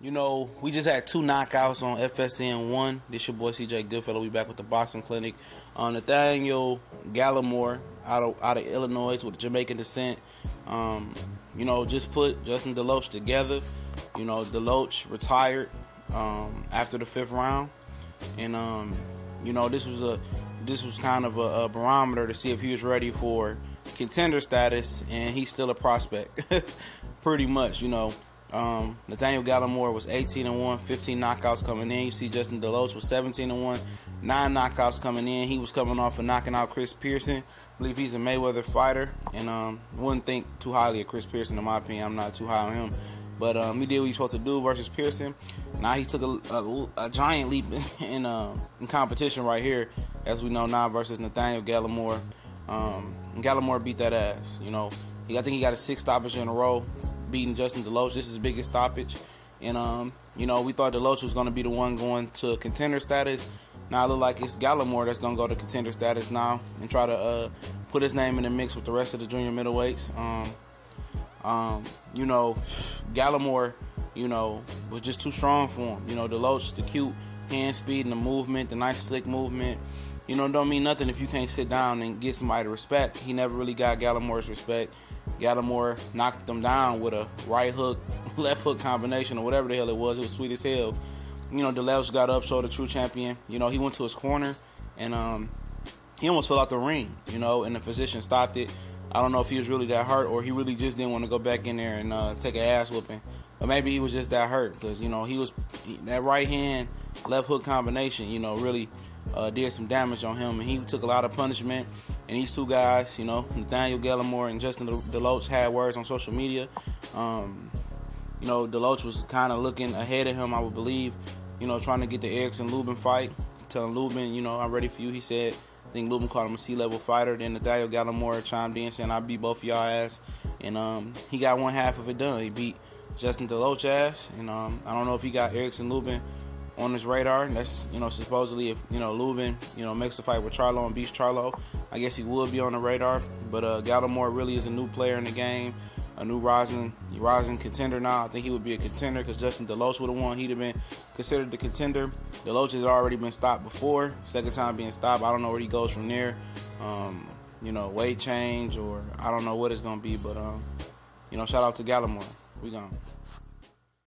We just had 2 knockouts on FSN1. This your boy CJ Goodfellow. We back with the Boxing Clinic. Nathaniel Gallimore out of Illinois with Jamaican descent. Just put Justin Deloach together. Deloach retired after the 5th round, and this was kind of a barometer to see if he was ready for contender status, and he's still a prospect, pretty much. Nathaniel Gallimore was 18-1, 15 knockouts coming in. You see Justin Deloach was 17-1, 9 knockouts coming in. He was coming off of knocking out Chris Pearson. I believe he's a Mayweather fighter, and wouldn't think too highly of Chris Pearson, in my opinion. I'm not too high on him. But he did what he's supposed to do versus Pearson. Now he took a giant leap in competition right here, as we know now, versus Nathaniel Gallimore. Gallimore beat that ass. I think he got a 6 stoppage in a row, beating Justin Deloach. This is his biggest stoppage. And, we thought Deloach was going to be the one going to contender status. Now it looks like it's Gallimore that's going to go to contender status now and try to put his name in the mix with the rest of the junior middleweights. Gallimore, was just too strong for him. Deloach, the cute hand speed and the movement, the nice slick movement, don't mean nothing if you can't sit down and get somebody to respect. He never really got Gallimore's respect. Gallimore knocked him down with a right hook, left hook combination, or whatever the hell it was. It was sweet as hell. Deloach got up, showed the true champion. He went to his corner, and he almost fell out the ring, and the physician stopped it. I don't know if he was really that hurt or he really just didn't want to go back in there and take an ass whooping. But maybe he was just that hurt because, that right hand, left hook combination, really did some damage on him. And he took a lot of punishment. And these two guys, Nathaniel Gallimore and Justin Deloach, had words on social media. Deloach was kind of looking ahead of him, I would believe, trying to get the Erickson Lubin fight. Telling Lubin, I'm ready for you, he said. I think Lubin called him a C-level fighter. Then Nathaniel Gallimore chimed in saying, I beat both of y'all ass. And he got one half of it done. He beat Justin Deloach ass. And I don't know if he got Erickson Lubin on his radar. That's, supposedly if, Lubin, makes a fight with Charlo and beats Charlo, I guess he would be on the radar. But Gallimore really is a new player in the game, a new rising contender now. I think he would be a contender because Justin Deloach would have won. He'd have been considered the contender. Deloach has already been stopped before. Second time being stopped. I don't know where he goes from there. Weight change or I don't know what it's going to be. But, shout out to Gallimore. We gone.